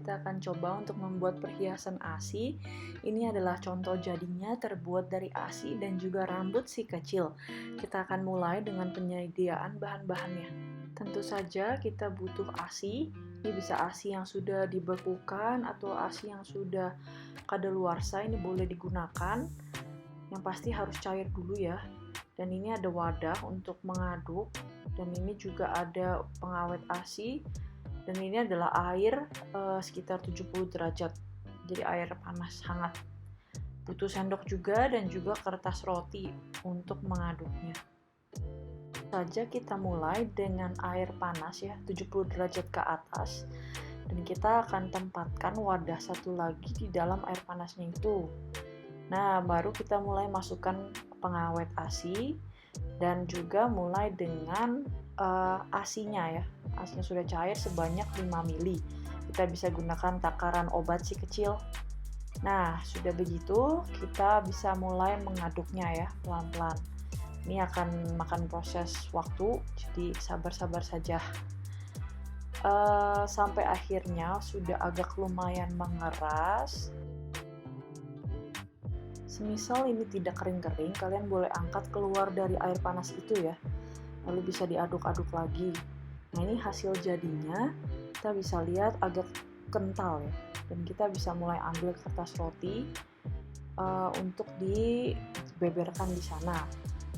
kita akan coba untuk membuat perhiasan ASI. Ini adalah contoh jadinya terbuat dari ASI dan juga rambut si kecil. Kita akan mulai dengan penyediaan bahan-bahannya. Tentu saja kita butuh ASI. Ini bisa ASI yang sudah dibekukan atau ASI yang sudah kadaluarsa, ini boleh digunakan. Yang pasti harus cair dulu ya. Dan ini ada wadah untuk mengaduk. Dan ini juga ada pengawet ASI. Dan ini adalah air sekitar 70 derajat, jadi air panas hangat. Butuh sendok juga dan juga kertas roti untuk mengaduknya. Saja kita mulai dengan air panas ya, 70 derajat ke atas. Dan kita akan tempatkan wadah satu lagi di dalam air panasnya itu. Nah, baru kita mulai masukkan pengawet ASI dan juga mulai dengan ASI-nya ya. ASI-nya sudah cair sebanyak 5 ml. Kita bisa gunakan takaran obat si kecil. Nah, sudah begitu kita bisa mulai mengaduknya ya, pelan-pelan. Ini akan makan proses waktu, jadi sabar-sabar saja. Sampai akhirnya sudah agak lumayan mengeras. Semisal ini tidak kering-kering, kalian boleh angkat keluar dari air panas itu ya. Lalu bisa diaduk-aduk lagi. Nah, ini hasil jadinya. Kita bisa lihat agak kental ya. Dan kita bisa mulai ambil kertas roti untuk dibeberkan di sana.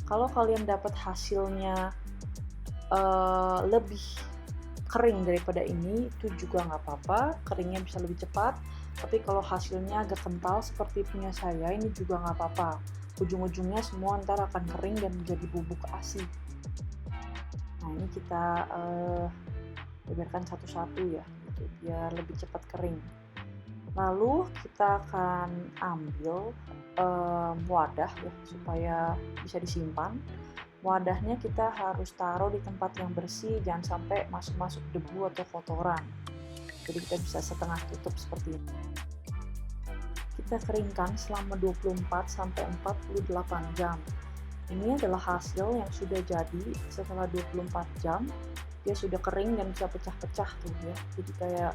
Kalau kalian dapat hasilnya lebih kering daripada ini, itu juga nggak apa-apa. Keringnya bisa lebih cepat. Tapi kalau hasilnya agak kental seperti punya saya, ini juga nggak apa-apa. Ujung-ujungnya semua ntar akan kering dan menjadi bubuk ASI. Nah, ini kita beberkan satu-satu ya, gitu, biar lebih cepat kering. Lalu kita akan ambil wadah ya, supaya bisa disimpan. Wadahnya kita harus taruh di tempat yang bersih, jangan sampai masuk-masuk debu atau kotoran. Jadi kita bisa setengah tutup seperti ini. Kita keringkan selama 24-48 jam. Ini adalah hasil yang sudah jadi setelah 24 jam. Dia sudah kering dan bisa pecah-pecah tuh ya. Jadi kayak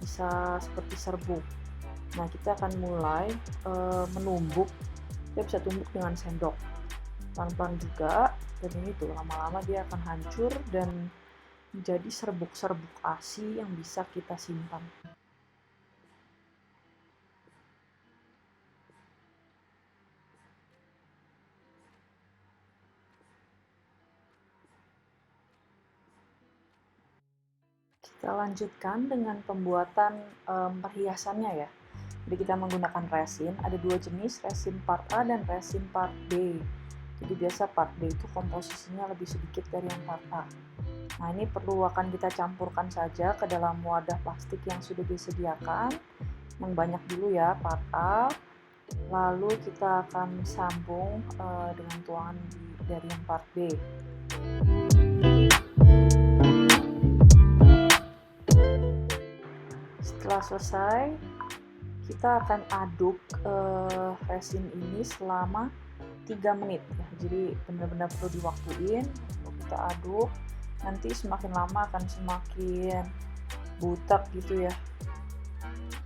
bisa seperti serbuk. Nah, kita akan mulai menumbuk. Kita bisa tumbuk dengan sendok. Pelan-pelan juga. Dan ini tuh lama-lama dia akan hancur dan menjadi serbuk-serbuk ASI yang bisa kita simpan. Kita lanjutkan dengan pembuatan perhiasannya ya. Jadi kita menggunakan resin, ada dua jenis, resin part A dan resin part B. Jadi biasa part B itu komposisinya lebih sedikit dari yang part A. Nah, ini perlu akan kita campurkan saja ke dalam wadah plastik yang sudah disediakan. Yang banyak dulu ya, part A. Lalu kita akan sambung dengan tuangan dari yang part B. Setelah selesai, kita akan aduk resin ini selama 3 menit ya. Jadi benar-benar perlu diwaktuin untuk kita aduk. Nanti semakin lama akan semakin butek gitu ya.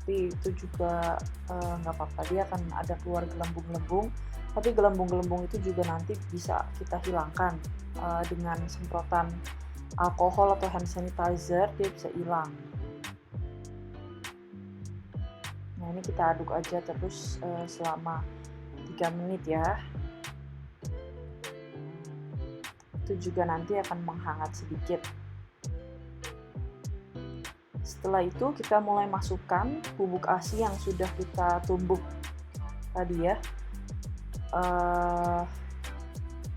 Tapi itu juga nggak apa-apa, dia akan ada keluar gelembung-gelembung. Tapi gelembung-gelembung itu juga nanti bisa kita hilangkan dengan semprotan alkohol atau hand sanitizer, dia bisa hilang. Nah, ini kita aduk aja terus selama 3 menit ya. Itu juga nanti akan menghangat sedikit. Setelah itu kita mulai masukkan bubuk ASI yang sudah kita tumbuk tadi ya.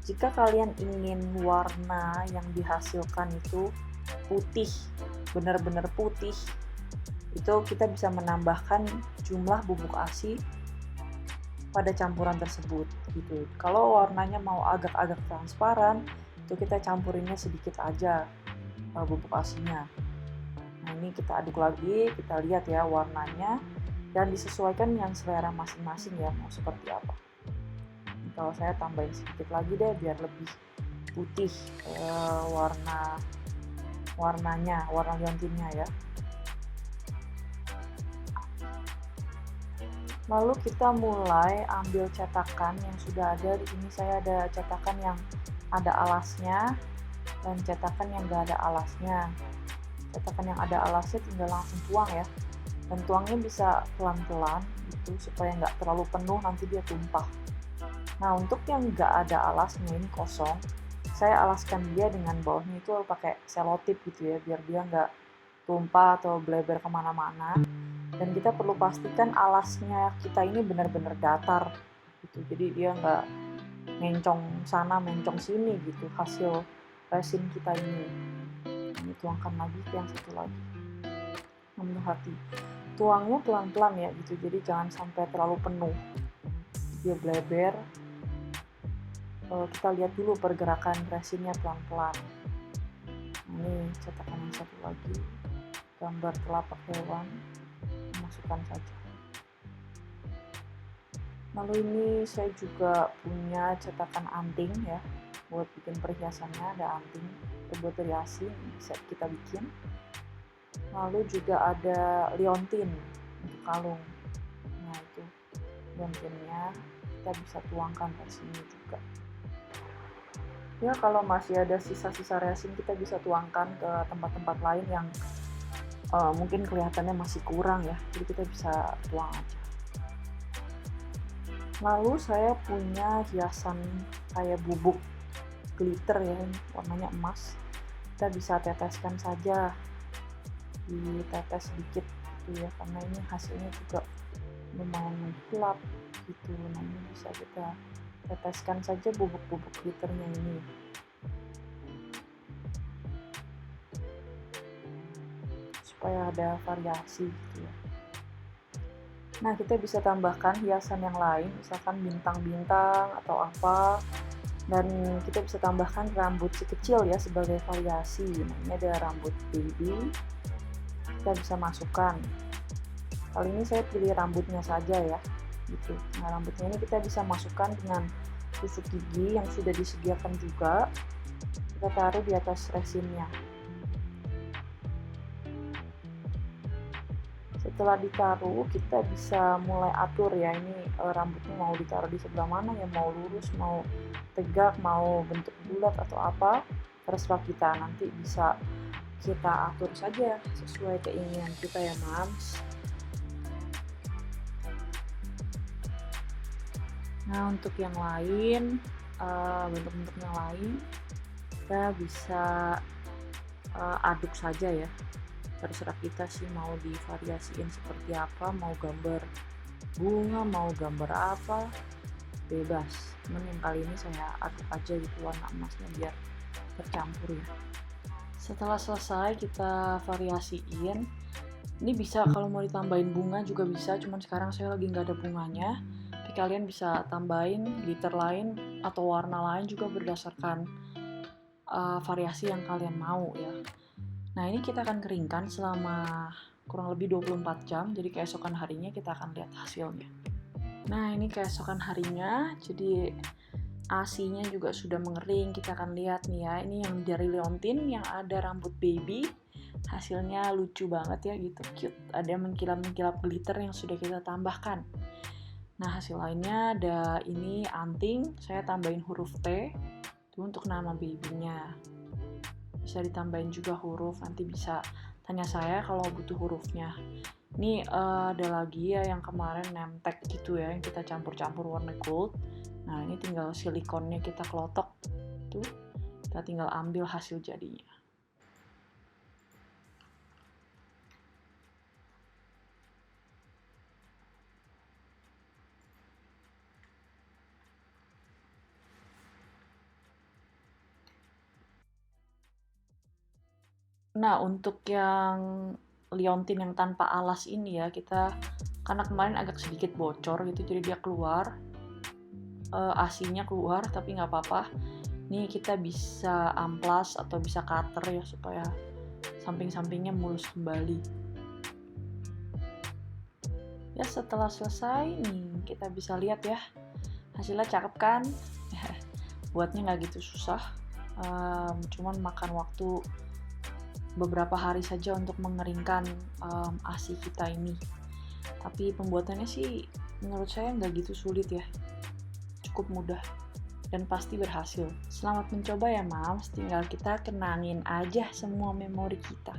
Jika kalian ingin warna yang dihasilkan itu putih, benar-benar putih, itu kita bisa menambahkan jumlah bubuk ASI pada campuran tersebut gitu. Kalau warnanya mau agak-agak transparan, itu kita campurinnya sedikit aja bubuk ASI-nya. Nah, ini kita aduk lagi, kita lihat ya warnanya dan disesuaikan dengan selera masing-masing ya, mau seperti apa. Ini kalau saya tambahin sedikit lagi deh biar lebih putih warna liontinnya ya. Lalu kita mulai ambil cetakan yang sudah ada. Di sini saya ada cetakan yang ada alasnya dan cetakan yang nggak ada alasnya. Cetakan yang ada alasnya tinggal langsung tuang ya. Dan tuangnya bisa pelan-pelan gitu supaya nggak terlalu penuh, nanti dia tumpah. Nah, untuk yang nggak ada alasnya, ini kosong, saya alaskan dia dengan bawahnya itu pakai selotip gitu ya, biar dia nggak tumpah atau bleber kemana-mana. Dan kita perlu pastikan alasnya kita ini benar-benar datar gitu, jadi dia nggak mencong sana mencong sini gitu hasil resin kita ini. Ini tuangkan lagi ke yang satu lagi. Ambil hati, tuangnya pelan-pelan ya gitu, jadi jangan sampai terlalu penuh, dia bleber. Kita lihat dulu pergerakan resinnya pelan-pelan. Ini cetakan yang satu lagi, gambar telapak hewan, masukkan saja. Lalu ini saya juga punya cetakan anting ya, buat bikin perhiasannya. Ada anting terbuat dari asi, bisa kita bikin. Lalu juga ada liontin untuk kalung. Nah, itu liontinnya kita bisa tuangkan ke sini juga. Ya, kalau masih ada sisa-sisa resin kita bisa tuangkan ke tempat-tempat lain yang mungkin kelihatannya masih kurang ya, jadi kita bisa tuang aja. Lalu saya punya hiasan kayak bubuk glitter ya, warnanya emas. Kita bisa teteskan saja, ditetes sedikit gitu ya, karena ini hasilnya juga lumayan mengkilap gitu. Nah, ini bisa kita teteskan saja bubuk-bubuk glitternya ini. Supaya ada variasi gitu ya. Nah, kita bisa tambahkan hiasan yang lain, misalkan bintang-bintang atau apa. Dan kita bisa tambahkan rambut si kecil ya sebagai variasi. Nah, ini ada rambut baby. Kita bisa masukkan. Kali ini saya pilih rambutnya saja ya. Gitu. Nah, rambutnya ini kita bisa masukkan dengan tusuk gigi yang sudah disediakan juga. Kita taruh di atas resinnya. Setelah ditaruh, kita bisa mulai atur ya, ini rambutnya mau ditaruh di sebelah mana ya, mau lurus, mau tegak, mau bentuk bulat atau apa, terserah kita. Nanti bisa kita atur saja sesuai keinginan kita ya, Mams. Nah, untuk yang lain, bentuk-bentuk yang lain, kita bisa aduk saja ya. Terserah kita sih mau divariasiin seperti apa, mau gambar bunga, mau gambar apa, bebas. Cuman yang kali ini saya aduk aja gitu warna emasnya biar tercampur ya. Setelah selesai kita variasiin. Ini bisa kalau mau ditambahin bunga juga bisa, cuman sekarang saya lagi nggak ada bunganya. Tapi kalian bisa tambahin glitter lain atau warna lain juga berdasarkan variasi yang kalian mau ya. Nah, ini kita akan keringkan selama kurang lebih 24 jam, jadi keesokan harinya kita akan lihat hasilnya. Nah, ini keesokan harinya, jadi asinya juga sudah mengering. Kita akan lihat nih ya, ini yang dari liontin yang ada rambut baby, hasilnya lucu banget ya gitu, cute. Ada mengkilap-mengkilap glitter yang sudah kita tambahkan. Nah, hasil lainnya ada ini anting, saya tambahin huruf T, itu untuk nama babynya. Bisa ditambahin juga huruf, nanti bisa tanya saya kalau butuh hurufnya. Ini ada lagi ya yang kemarin name tag gitu ya, yang kita campur-campur warna gold. Nah, ini tinggal silikonnya kita kelotok tuh, kita tinggal ambil hasil jadinya. Nah, untuk yang liontin yang tanpa alas ini ya, kita karena kemarin agak sedikit bocor gitu, jadi dia keluar, asinya keluar, tapi nggak apa-apa. Ini kita bisa amplas atau bisa cutter ya, supaya samping-sampingnya mulus kembali. Ya, setelah selesai nih, kita bisa lihat ya, hasilnya cakep kan? Buatnya nggak gitu susah, cuman makan waktu beberapa hari saja untuk mengeringkan asi kita ini. Tapi pembuatannya sih Menurut saya nggak gitu sulit ya, cukup mudah dan pasti berhasil. Selamat mencoba ya Mams, tinggal kita kenangin aja semua memori kita.